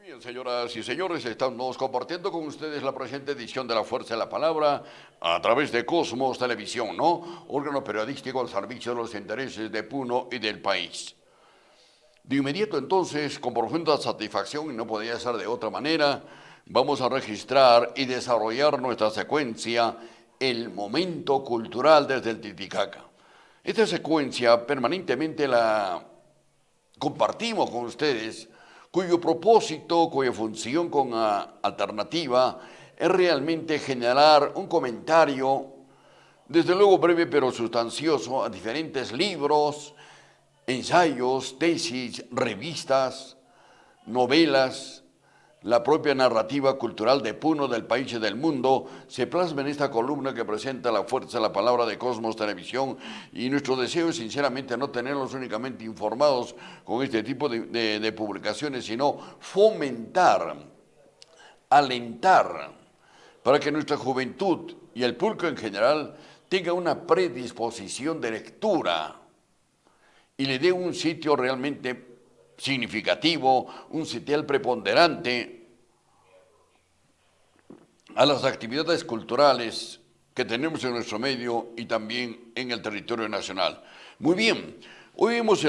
Bien, señoras y señores, estamos compartiendo con ustedes la presente edición de La Fuerza de la Palabra a través de Cosmos Televisión, ¿no? Órgano periodístico al servicio de los intereses de Puno y del país. De inmediato, entonces, con profunda satisfacción, y no podía ser de otra manera, vamos a registrar y desarrollar nuestra secuencia El Momento Cultural desde el Titicaca. Esta secuencia permanentemente la compartimos con ustedes, cuyo propósito, cuya función con alternativa es realmente generar un comentario, desde luego breve pero sustancioso, a diferentes libros, ensayos, tesis, revistas, novelas. La propia narrativa cultural de Puno, del país y del mundo se plasma en esta columna que presenta La Fuerza de la Palabra de Cosmos Televisión, y nuestro deseo es sinceramente no tenerlos únicamente informados con este tipo de publicaciones, sino fomentar, alentar, para que nuestra juventud y el público en general tenga una predisposición de lectura y le dé un sitio realmente significativo, un sitial preponderante a las actividades culturales que tenemos en nuestro medio y también en el territorio nacional. Muy bien, hoy hemos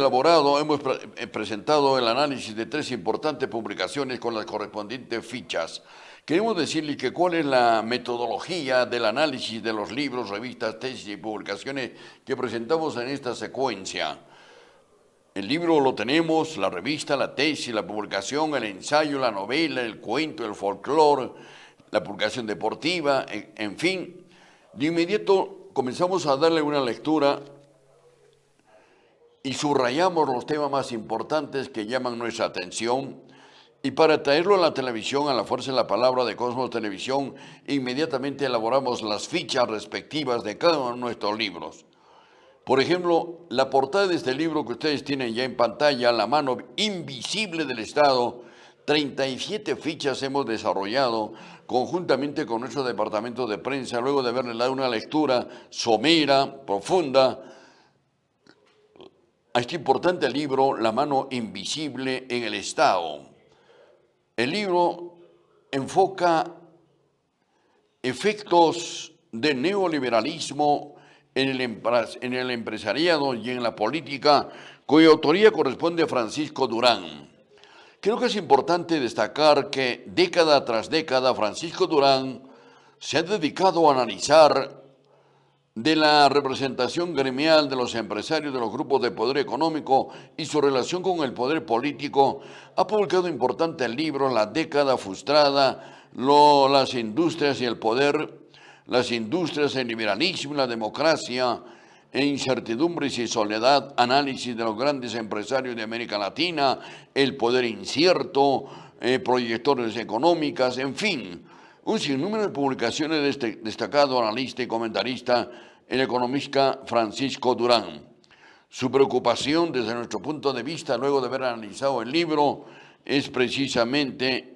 presentado el análisis de 3 importantes publicaciones con las correspondientes fichas. Queremos decirles que cuál es la metodología del análisis de los libros, revistas, tesis y publicaciones que presentamos en esta secuencia. El libro lo tenemos, la revista, la tesis, la publicación, el ensayo, la novela, el cuento, el folclore, la publicación deportiva, en fin. De inmediato comenzamos a darle una lectura y subrayamos los temas más importantes que llaman nuestra atención. Y para traerlo a la televisión, a La Fuerza de la Palabra de Cosmos Televisión, inmediatamente elaboramos las fichas respectivas de cada uno de nuestros libros. Por ejemplo, la portada de este libro que ustedes tienen ya en pantalla, La mano invisible del Estado, 37 fichas hemos desarrollado conjuntamente con nuestro departamento de prensa, luego de haberle dado una lectura somera, profunda, a este importante libro, La mano invisible en el Estado. El libro enfoca efectos del neoliberalismo en el empresariado y en la política, cuya autoría corresponde a Francisco Durán. Creo que es importante destacar que década tras década Francisco Durán se ha dedicado a analizar de la representación gremial de los empresarios de los grupos de poder económico y su relación con el poder político. Ha publicado importantes libros: La década frustrada, las industrias y el poder, las industrias, el liberalismo, la democracia, e incertidumbres y soledad, análisis de los grandes empresarios de América Latina, el poder incierto, proyecciones económicas, en fin, un sinnúmero de publicaciones de este destacado analista y comentarista, el economista Francisco Durán. Su preocupación desde nuestro punto de vista, luego de haber analizado el libro, es precisamente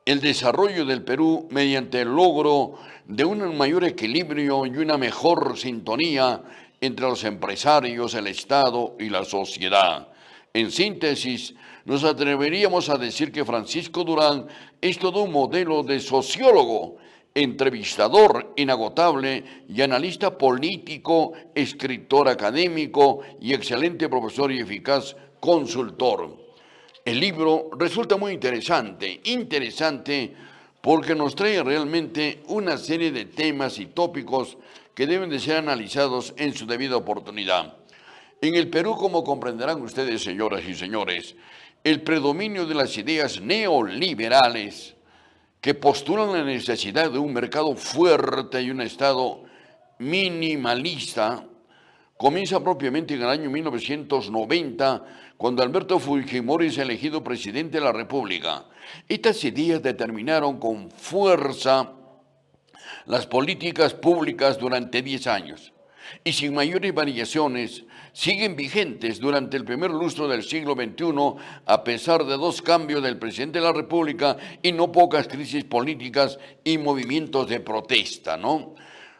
el desarrollo del Perú mediante el logro de un mayor equilibrio y una mejor sintonía entre los empresarios, el Estado y la sociedad. En síntesis, nos atreveríamos a decir que Francisco Durán es todo un modelo de sociólogo, entrevistador inagotable y analista político, escritor académico y excelente profesor y eficaz consultor. El libro resulta muy interesante porque nos trae realmente una serie de temas y tópicos que deben de ser analizados en su debida oportunidad. En el Perú, como comprenderán ustedes, señoras y señores, el predominio de las ideas neoliberales que postulan la necesidad de un mercado fuerte y un Estado minimalista comienza propiamente en el año 1990, cuando Alberto Fujimori es elegido presidente de la República. Estas ideas determinaron con fuerza las políticas públicas durante 10 años y sin mayores variaciones siguen vigentes durante el primer lustro del siglo XXI, a pesar de 2 cambios del presidente de la República y no pocas crisis políticas y movimientos de protesta, ¿no?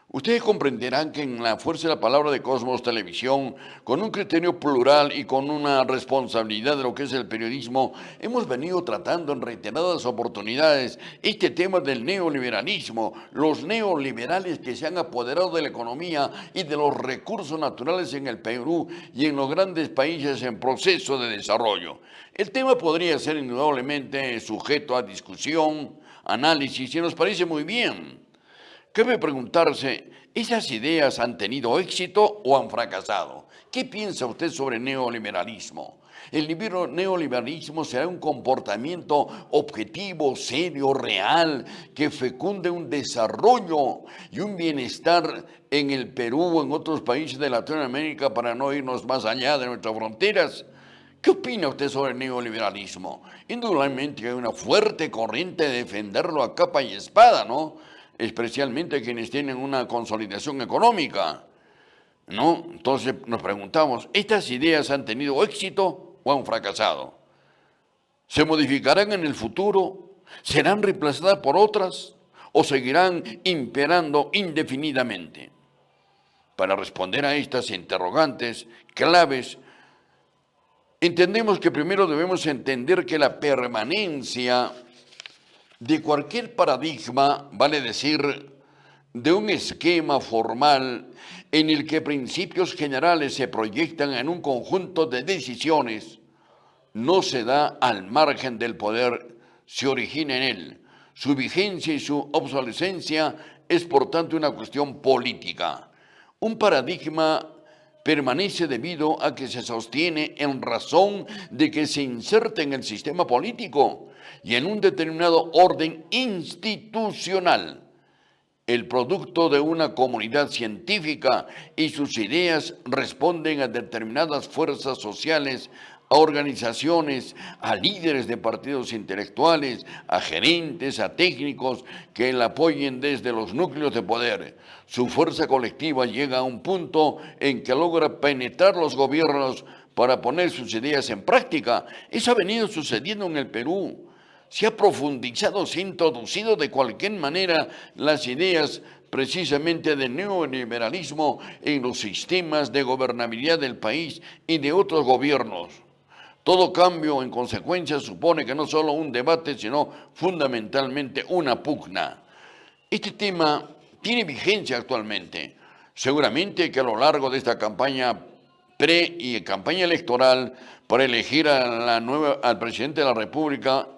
Ustedes comprenderán que en la fuerza de la palabra de Cosmos Televisión, con un criterio plural y con una responsabilidad de lo que es el periodismo, hemos venido tratando en reiteradas oportunidades este tema del neoliberalismo, los neoliberales que se han apoderado de la economía y de los recursos naturales en el Perú y en los grandes países en proceso de desarrollo. El tema podría ser indudablemente sujeto a discusión, análisis, y nos parece muy bien. Cabe preguntarse, ¿esas ideas han tenido éxito o han fracasado? ¿Qué piensa usted sobre el neoliberalismo? El neoliberalismo será un comportamiento objetivo, serio, real, que fecunde un desarrollo y un bienestar en el Perú o en otros países de Latinoamérica para no irnos más allá de nuestras fronteras. ¿Qué opina usted sobre el neoliberalismo? Indudablemente hay una fuerte corriente de defenderlo a capa y espada, ¿no? Especialmente quienes tienen una consolidación económica, ¿no? Entonces nos preguntamos, ¿estas ideas han tenido éxito o han fracasado? ¿Se modificarán en el futuro? ¿Serán reemplazadas por otras? ¿O seguirán imperando indefinidamente? Para responder a estas interrogantes claves, entendemos que primero debemos entender que la permanencia de cualquier paradigma, vale decir, de un esquema formal en el que principios generales se proyectan en un conjunto de decisiones, no se da al margen del poder, se origina en él. Su vigencia y su obsolescencia es por tanto una cuestión política. Un paradigma permanece debido a que se sostiene en razón de que se inserta en el sistema político y en un determinado orden institucional, el producto de una comunidad científica, y sus ideas responden a determinadas fuerzas sociales, a organizaciones, a líderes de partidos intelectuales, a gerentes, a técnicos que la apoyen desde los núcleos de poder. Su fuerza colectiva llega a un punto en que logra penetrar los gobiernos para poner sus ideas en práctica. Eso ha venido sucediendo en el Perú. Se ha profundizado, se ha introducido de cualquier manera las ideas precisamente del neoliberalismo en los sistemas de gobernabilidad del país y de otros gobiernos. Todo cambio, en consecuencia, supone que no solo un debate, sino fundamentalmente una pugna. Este tema tiene vigencia actualmente. Seguramente que a lo largo de esta campaña y campaña electoral para elegir al presidente de la República,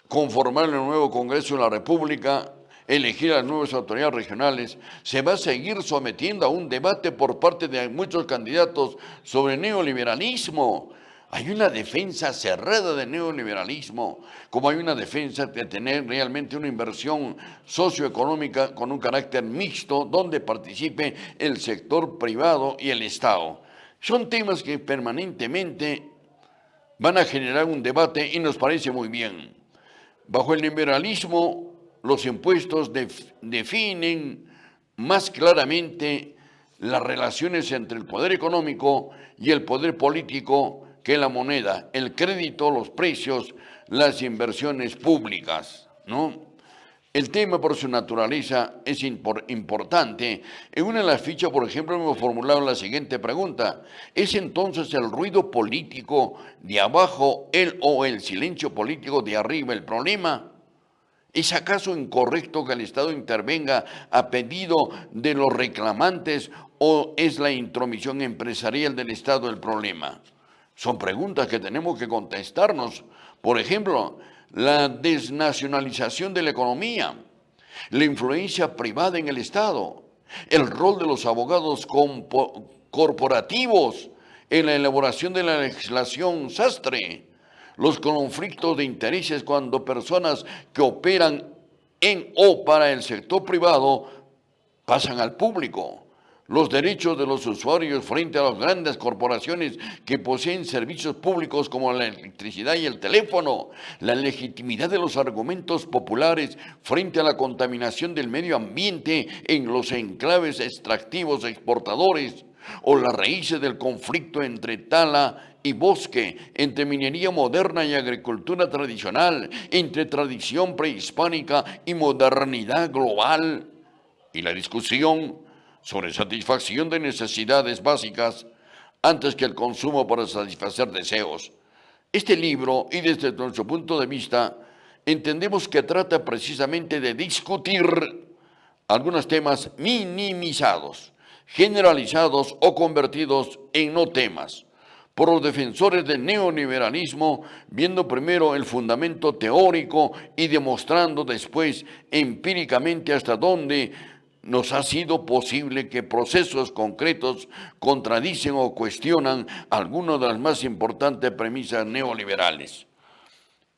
conformar el nuevo Congreso de la República, elegir a las nuevas autoridades regionales, se va a seguir sometiendo a un debate por parte de muchos candidatos sobre neoliberalismo. Hay una defensa cerrada del neoliberalismo, como hay una defensa de tener realmente una inversión socioeconómica con un carácter mixto, donde participe el sector privado y el Estado. Son temas que permanentemente van a generar un debate y nos parece muy bien. Bajo el liberalismo, los impuestos definen más claramente las relaciones entre el poder económico y el poder político que la moneda, el crédito, los precios, las inversiones públicas, ¿no? El tema por su naturaleza es importante. En una de las fichas, por ejemplo, hemos formulado la siguiente pregunta. ¿Es entonces el ruido político de abajo el silencio político de arriba el problema? ¿Es acaso incorrecto que el Estado intervenga a pedido de los reclamantes o es la intromisión empresarial del Estado el problema? Son preguntas que tenemos que contestarnos. Por ejemplo, la desnacionalización de la economía, la influencia privada en el Estado, el rol de los abogados corporativos en la elaboración de la legislación sastre, los conflictos de intereses cuando personas que operan en o para el sector privado pasan al público, los derechos de los usuarios frente a las grandes corporaciones que poseen servicios públicos como la electricidad y el teléfono, la legitimidad de los argumentos populares frente a la contaminación del medio ambiente en los enclaves extractivos exportadores, o las raíces del conflicto entre tala y bosque, entre minería moderna y agricultura tradicional, entre tradición prehispánica y modernidad global. y la discusión sobre satisfacción de necesidades básicas antes que el consumo para satisfacer deseos. Este libro, y desde nuestro punto de vista, entendemos que trata precisamente de discutir algunos temas minimizados, generalizados o convertidos en no temas por los defensores del neoliberalismo, viendo primero el fundamento teórico y demostrando después empíricamente hasta dónde nos ha sido posible que procesos concretos contradicen o cuestionan algunas de las más importantes premisas neoliberales.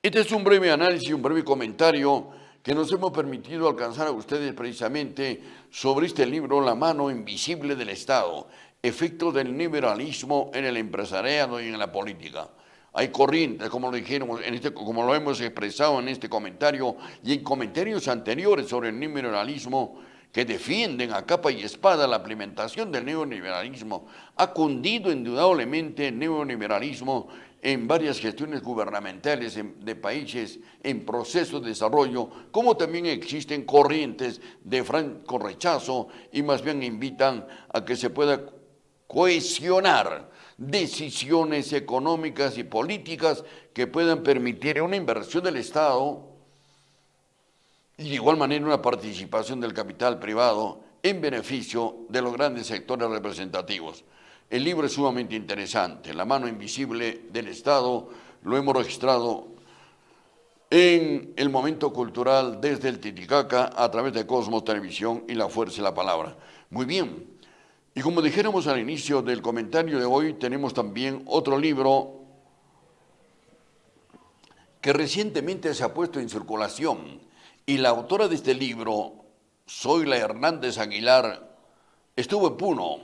Este es un breve análisis, un breve comentario que nos hemos permitido alcanzar a ustedes precisamente sobre este libro, La mano invisible del Estado, efectos del liberalismo en el empresariado y en la política. Hay corrientes, como lo dijimos, como lo hemos expresado en este comentario y en comentarios anteriores sobre el neoliberalismo, que defienden a capa y espada la implementación del neoliberalismo. Ha cundido indudablemente el neoliberalismo en varias gestiones gubernamentales de países en proceso de desarrollo, como también existen corrientes de franco rechazo y más bien invitan a que se pueda cohesionar decisiones económicas y políticas que puedan permitir una inversión del Estado y de igual manera una participación del capital privado en beneficio de los grandes sectores representativos. El libro es sumamente interesante, La mano invisible del Estado, lo hemos registrado en el Momento Cultural desde el Titicaca a través de Cosmos Televisión y La Fuerza de la Palabra. Muy bien, y como dijéramos al inicio del comentario de hoy, tenemos también otro libro que recientemente se ha puesto en circulación. Y la autora de este libro, Zoila Hernández Aguilar, estuvo en Puno.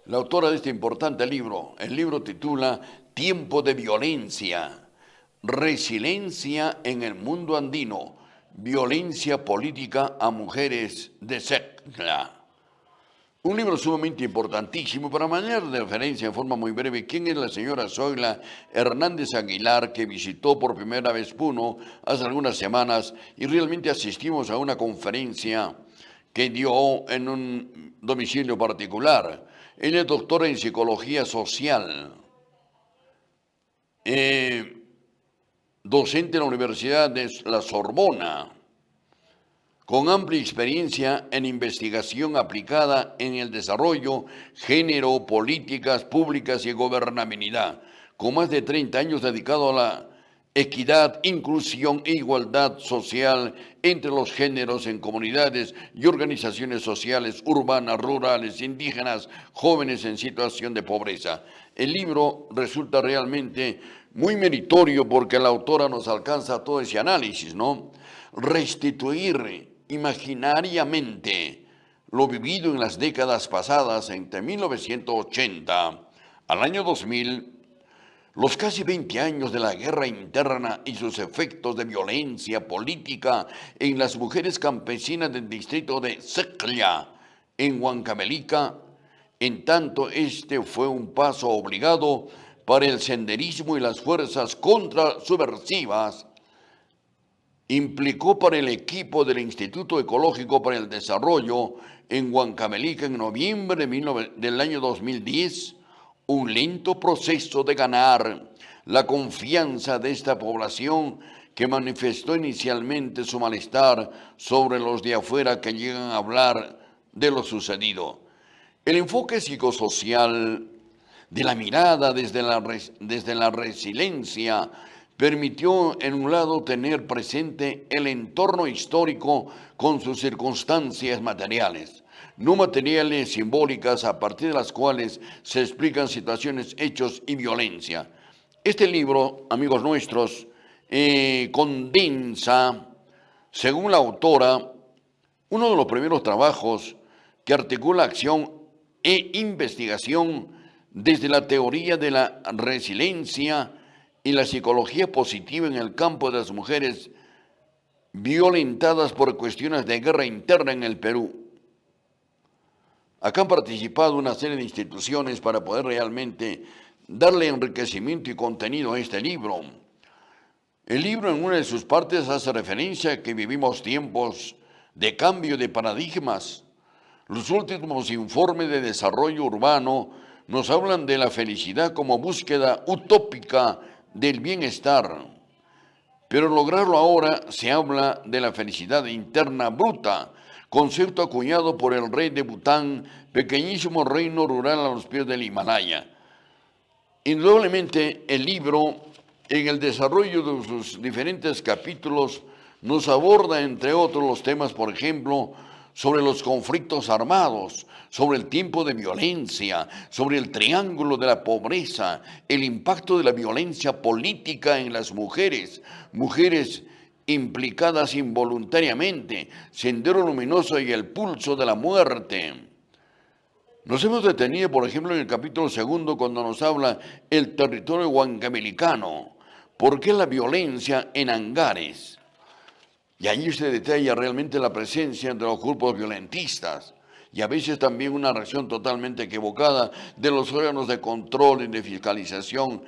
La autora de este importante libro, el libro titula Tiempo de violencia, resiliencia en el mundo andino, violencia política a mujeres de Secla. Un libro sumamente importantísimo. Para manera de referencia en forma muy breve, ¿quién es la señora Zoila Hernández Aguilar, que visitó por primera vez Puno hace algunas semanas y realmente asistimos a una conferencia que dio en un domicilio particular? Ella es doctora en psicología social, docente en la Universidad de la Sorbona, con amplia experiencia en investigación aplicada en el desarrollo, género, políticas públicas y gobernabilidad, con más de 30 años dedicado a la equidad, inclusión e igualdad social entre los géneros en comunidades y organizaciones sociales urbanas, rurales, indígenas, jóvenes en situación de pobreza. El libro resulta realmente muy meritorio porque la autora nos alcanza todo ese análisis, ¿no? Restituir imaginariamente lo vivido en las décadas pasadas, entre 1980 al año 2000, los casi 20 años de la guerra interna y sus efectos de violencia política en las mujeres campesinas del distrito de Secla, en Huancavelica, en tanto este fue un paso obligado para el senderismo y las fuerzas contrasubversivas, implicó para el equipo del Instituto Ecológico para el Desarrollo en Huancavelica en noviembre del año 2010 un lento proceso de ganar la confianza de esta población que manifestó inicialmente su malestar sobre los de afuera que llegan a hablar de lo sucedido. El enfoque psicosocial de la mirada desde la resiliencia permitió, en un lado, tener presente el entorno histórico con sus circunstancias materiales, no materiales, simbólicas, a partir de las cuales se explican situaciones, hechos y violencia. Este libro, amigos nuestros, condensa, según la autora, uno de los primeros trabajos que articula acción e investigación desde la teoría de la resiliencia y la psicología positiva en el campo de las mujeres violentadas por cuestiones de guerra interna en el Perú. Acá han participado una serie de instituciones para poder realmente darle enriquecimiento y contenido a este libro. El libro en una de sus partes hace referencia a que vivimos tiempos de cambio de paradigmas. Los últimos informes de desarrollo urbano nos hablan de la felicidad como búsqueda utópica del bienestar. Pero lograrlo ahora se habla de la felicidad interna bruta, concepto acuñado por el rey de Bután, pequeñísimo reino rural a los pies del Himalaya. Indudablemente el libro, en el desarrollo de sus diferentes capítulos, nos aborda, entre otros, los temas, por ejemplo, sobre los conflictos armados, sobre el tiempo de violencia, sobre el triángulo de la pobreza, el impacto de la violencia política en las mujeres, mujeres implicadas involuntariamente, Sendero Luminoso y el pulso de la muerte. Nos hemos detenido, por ejemplo, en el capítulo 2, cuando nos habla el territorio huancamelicano. ¿Por qué la violencia en Angares? Y allí se detalla realmente la presencia de los grupos violentistas y a veces también una reacción totalmente equivocada de los órganos de control y de fiscalización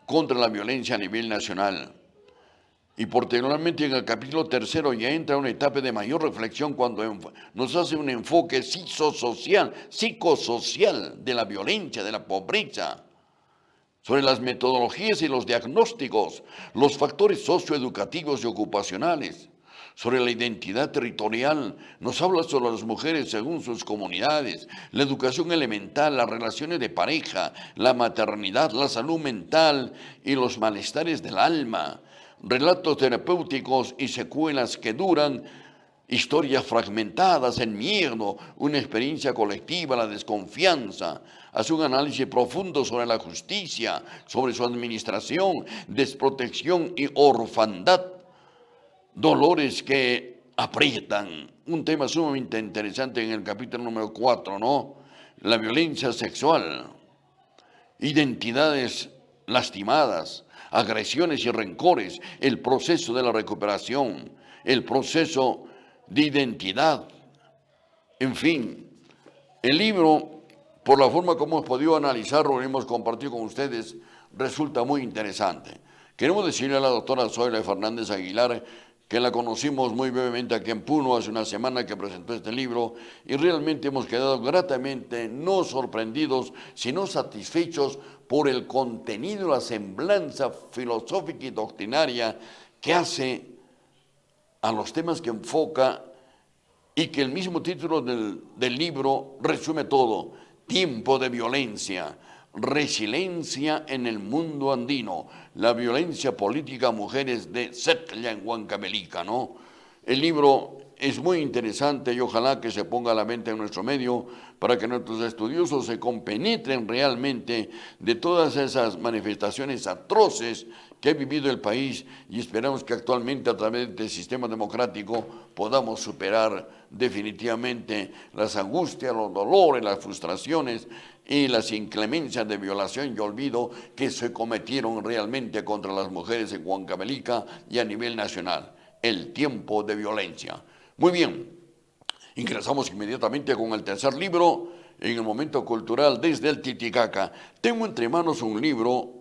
contra la violencia a nivel nacional. Y posteriormente en el capítulo 3 ya entra una etapa de mayor reflexión cuando nos hace un enfoque psicosocial de la violencia, de la pobreza, sobre las metodologías y los diagnósticos, los factores socioeducativos y ocupacionales, sobre la identidad territorial, nos habla sobre las mujeres según sus comunidades, la educación elemental, las relaciones de pareja, la maternidad, la salud mental y los malestares del alma, relatos terapéuticos y secuelas que duran, historias fragmentadas, el miedo, una experiencia colectiva, la desconfianza. Hace un análisis profundo sobre la justicia, sobre su administración, desprotección y orfandad. Dolores que aprietan. Un tema sumamente interesante en el capítulo número 4, ¿no? La violencia sexual, identidades lastimadas, agresiones y rencores, el proceso de la recuperación, el proceso de identidad. En fin, el libro, por la forma como hemos podido analizarlo y hemos compartido con ustedes, resulta muy interesante. Queremos decirle a la doctora Zoila Fernández Aguilar que la conocimos muy brevemente aquí en Puno hace una semana que presentó este libro y realmente hemos quedado gratamente no sorprendidos, sino satisfechos por el contenido, la semblanza filosófica y doctrinaria que hace a los temas que enfoca y que el mismo título del libro resume todo: tiempo de violencia, resiliencia en el mundo andino, la violencia política a mujeres de Setla en Huancavelica, ¿no? El libro es muy interesante y ojalá que se ponga a la venta en nuestro medio para que nuestros estudiosos se compenetren realmente de todas esas manifestaciones atroces que ha vivido el país y esperamos que actualmente a través del sistema democrático podamos superar definitivamente las angustias, los dolores, las frustraciones y las inclemencias de violación y olvido que se cometieron realmente contra las mujeres en Huancavelica y a nivel nacional. El tiempo de violencia. Muy bien, ingresamos inmediatamente con el tercer libro en el momento cultural desde el Titicaca. Tengo entre manos un libro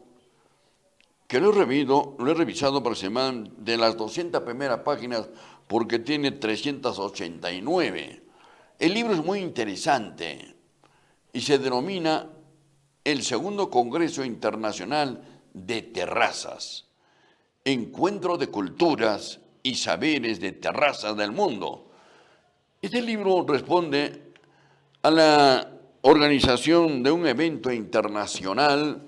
que lo he revisado aproximadamente de las 200 primeras páginas porque tiene 389. El libro es muy interesante y se denomina el Segundo Congreso Internacional de Terrazas, Encuentro de Culturas y Saberes de Terrazas del Mundo. Este libro responde a la organización de un evento internacional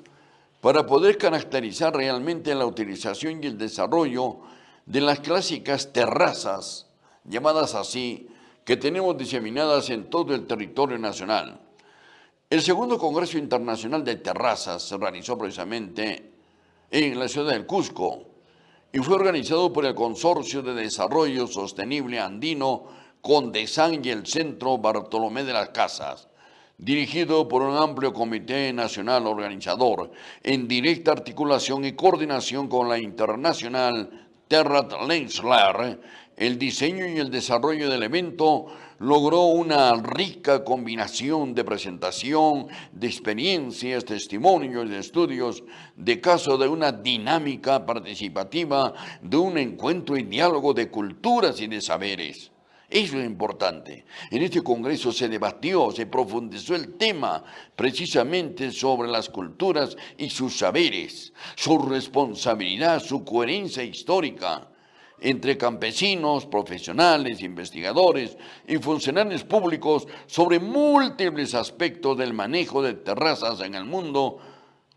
para poder caracterizar realmente la utilización y el desarrollo de las clásicas terrazas, llamadas así, que tenemos diseminadas en todo el territorio nacional. El segundo Congreso Internacional de Terrazas se realizó precisamente en la ciudad del Cusco y fue organizado por el Consorcio de Desarrollo Sostenible Andino Condesan y el Centro Bartolomé de las Casas, dirigido por un amplio comité nacional organizador, en directa articulación y coordinación con la internacional Terrat Lenslar. El diseño y el desarrollo del evento logró una rica combinación de presentación, de experiencias, testimonios, de estudios, de caso de una dinámica participativa, de un encuentro y diálogo de culturas y de saberes. Eso es importante. En este congreso se debatió, se profundizó el tema precisamente sobre las culturas y sus saberes, su responsabilidad, su coherencia histórica entre campesinos, profesionales, investigadores y funcionarios públicos sobre múltiples aspectos del manejo de terrazas en el mundo,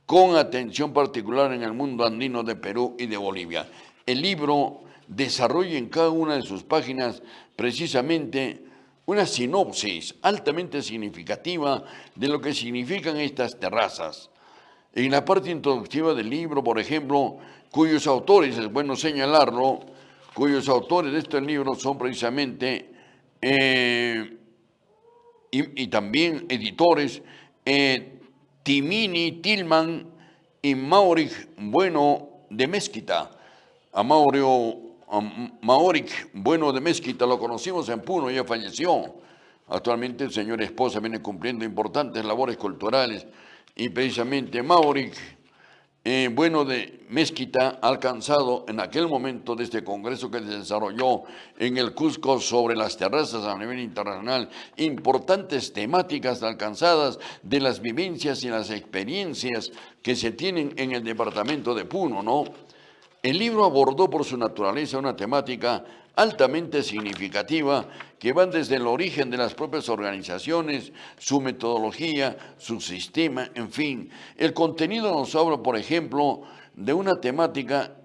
con atención particular en el mundo andino de Perú y de Bolivia. El libro desarrolla en cada una de sus páginas precisamente una sinopsis altamente significativa de lo que significan estas terrazas. En la parte introductiva del libro, por ejemplo, cuyos autores, es bueno señalarlo, cuyos autores de este libro son precisamente y también editores Timini, Tillman y Mauric Bueno de Mezquita. A Mauric Bueno de Mezquita lo conocimos en Puno, ya falleció. Actualmente el señor esposa viene cumpliendo importantes labores culturales y precisamente Mauric Bueno de Mezquita ha alcanzado en aquel momento de este congreso que se desarrolló en el Cusco sobre las terrazas a nivel internacional, importantes temáticas alcanzadas de las vivencias y las experiencias que se tienen en el departamento de Puno, ¿no? El libro abordó por su naturaleza una temática altamente significativa que va desde el origen de las propias organizaciones, su metodología, su sistema, en fin. El contenido nos habla, por ejemplo, de una temática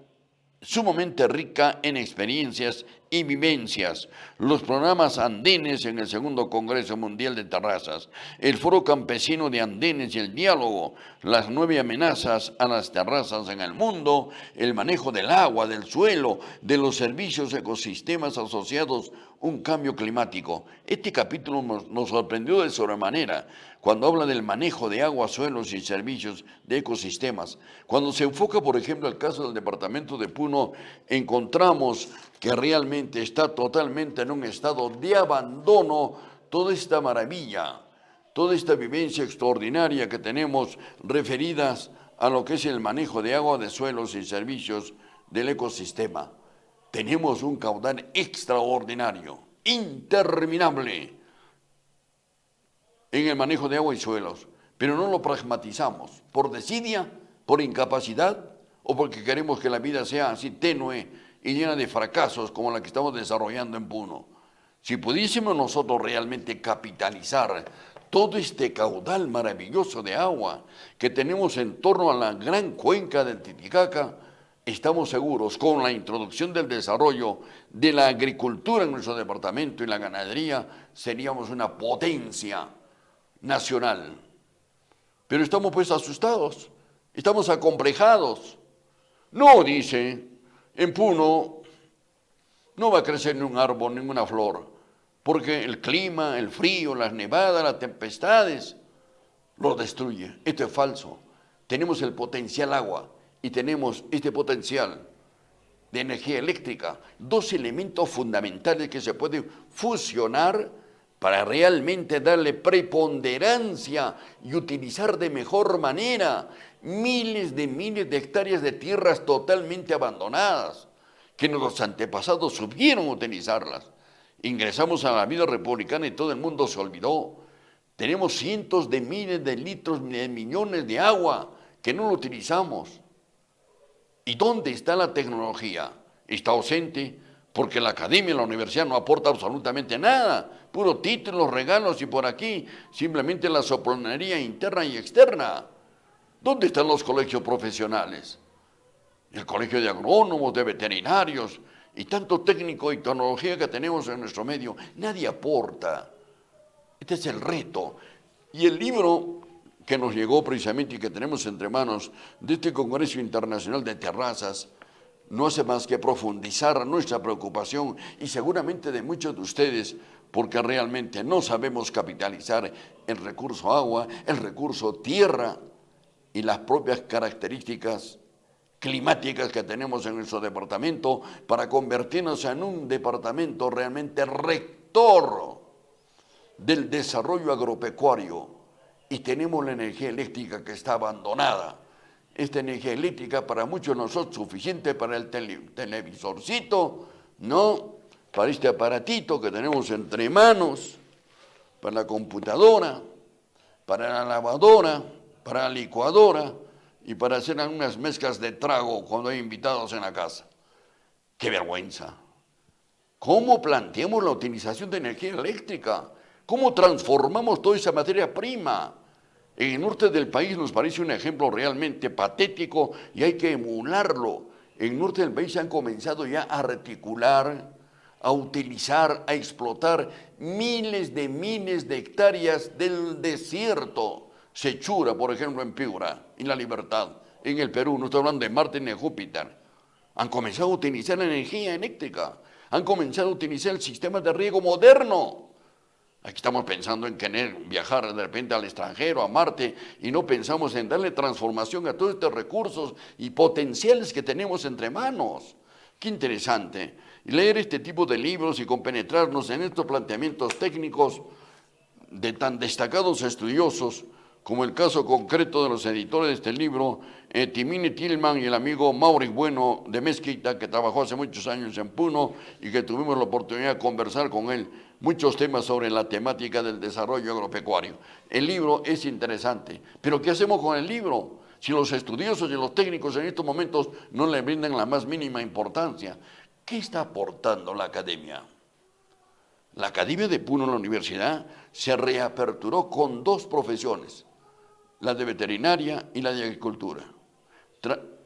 sumamente rica en experiencias y vivencias, los programas andenes en el segundo Congreso Mundial de Terrazas, el Foro Campesino de Andenes y el diálogo, las 9 amenazas a las terrazas en el mundo, el manejo del agua, del suelo, de los servicios ecosistemas asociados a un cambio climático. Este capítulo nos sorprendió de sobremanera cuando habla del manejo de agua, suelos y servicios de ecosistemas. Cuando se enfoca, por ejemplo, el caso del departamento de Puno, encontramos que realmente está totalmente en un estado de abandono toda esta maravilla, toda esta vivencia extraordinaria que tenemos referidas a lo que es el manejo de agua, de suelos y servicios del ecosistema. Tenemos un caudal extraordinario, interminable, en el manejo de agua y suelos, pero no lo pragmatizamos por desidia, por incapacidad o porque queremos que la vida sea así tenue y llena de fracasos como la que estamos desarrollando en Puno. Si pudiésemos nosotros realmente capitalizar todo este caudal maravilloso de agua que tenemos en torno a la gran cuenca del Titicaca, estamos seguros, con la introducción del desarrollo de la agricultura en nuestro departamento y la ganadería, seríamos una potencia nacional. Pero estamos pues asustados, estamos acomplejados. No, dice, en Puno no va a crecer ni un árbol, ninguna flor, porque el clima, el frío, las nevadas, las tempestades lo destruye. Esto es falso. Tenemos el potencial agua y tenemos este potencial de energía eléctrica, dos elementos fundamentales que se pueden fusionar para realmente darle preponderancia y utilizar de mejor manera miles de hectáreas de tierras totalmente abandonadas, que nuestros antepasados supieron utilizarlas. Ingresamos a la vida republicana y todo el mundo se olvidó. Tenemos cientos de miles de litros, de millones de agua que no lo utilizamos. ¿Y dónde está la tecnología? Está ausente porque la academia y la universidad no aporta absolutamente nada. Puro títulos, regalos y por aquí simplemente la soplanería interna y externa. ¿Dónde están los colegios profesionales? El colegio de agrónomos, de veterinarios y tanto técnico y tecnología que tenemos en nuestro medio. Nadie aporta. Este es el reto. Y el libro que nos llegó precisamente y que tenemos entre manos de este Congreso Internacional de Terrazas no hace más que profundizar nuestra preocupación y seguramente de muchos de ustedes, porque realmente no sabemos capitalizar el recurso agua, el recurso tierra y las propias características climáticas que tenemos en nuestro departamento para convertirnos en un departamento realmente rector del desarrollo agropecuario. Y tenemos la energía eléctrica que está abandonada. Esta energía eléctrica para muchos de nosotros suficiente para el televisorcito, ¿no? para este aparatito que tenemos entre manos, para la computadora, para la lavadora, para la licuadora y para hacer algunas mezclas de trago cuando hay invitados en la casa. ¡Qué vergüenza! ¿Cómo planteamos la utilización de energía eléctrica? ¿Cómo transformamos toda esa materia prima? En el norte del país nos parece un ejemplo realmente patético y hay que emularlo. En el norte del país se han comenzado ya a reticular, a utilizar, a explotar miles de hectáreas del desierto. Sechura, por ejemplo, en Piura, en La Libertad, en el Perú, no estoy hablando de Marte ni de Júpiter. Han comenzado a utilizar la energía eléctrica, han comenzado a utilizar el sistema de riego moderno. Aquí estamos pensando en querer viajar de repente al extranjero, a Marte, y no pensamos en darle transformación a todos estos recursos y potenciales que tenemos entre manos. Qué interesante. Leer este tipo de libros y compenetrarnos en estos planteamientos técnicos de tan destacados estudiosos, como el caso concreto de los editores de este libro, Timini Tillman y el amigo Maurice Bueno de Mezquita, que trabajó hace muchos años en Puno y que tuvimos la oportunidad de conversar con él muchos temas sobre la temática del desarrollo agropecuario. El libro es interesante, pero ¿qué hacemos con el libro? Si los estudiosos y los técnicos en estos momentos no le brindan la más mínima importancia, ¿qué está aportando la academia? La Academia de Puno en la universidad se reaperturó con dos profesiones, la de veterinaria y la de agricultura.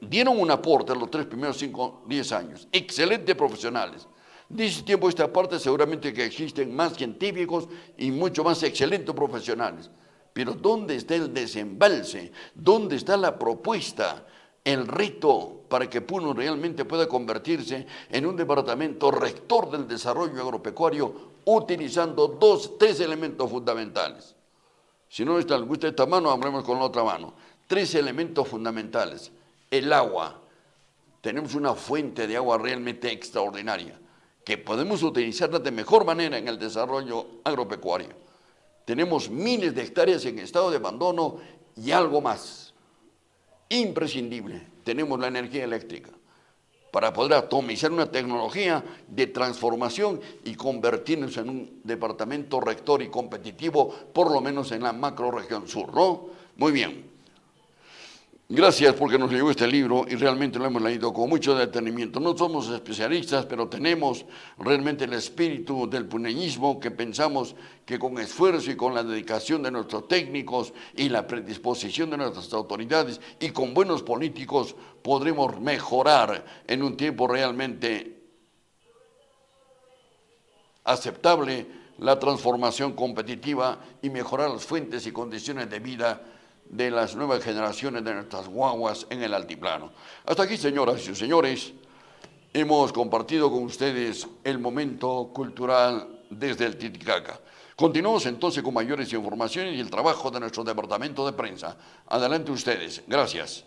Dieron un aporte en los tres primeros 10 años, excelentes profesionales. De ese tiempo a esta parte seguramente que existen más científicos y mucho más excelentes profesionales. Pero ¿dónde está el desembalse? ¿Dónde está la propuesta? El reto para que Puno realmente pueda convertirse en un departamento rector del desarrollo agropecuario utilizando tres elementos fundamentales. Si no les gusta esta mano, hablemos con la otra mano. Tres elementos fundamentales. El agua. Tenemos una fuente de agua realmente extraordinaria que podemos utilizarla de mejor manera en el desarrollo agropecuario. Tenemos miles de hectáreas en estado de abandono y algo más. Imprescindible, tenemos la energía eléctrica para poder atomizar una tecnología de transformación y convertirnos en un departamento rector y competitivo, por lo menos en la macrorregión sur, ¿no? Muy bien. Gracias porque nos llegó este libro y realmente lo hemos leído con mucho detenimiento. No somos especialistas, pero tenemos realmente el espíritu del puneñismo que pensamos que con esfuerzo y con la dedicación de nuestros técnicos y la predisposición de nuestras autoridades y con buenos políticos podremos mejorar en un tiempo realmente aceptable la transformación competitiva y mejorar las fuentes y condiciones de vida de las nuevas generaciones de nuestras guaguas en el altiplano. Hasta aquí, señoras y señores, hemos compartido con ustedes el momento cultural desde el Titicaca. Continuamos entonces con mayores informaciones y el trabajo de nuestro departamento de prensa. Adelante ustedes. Gracias.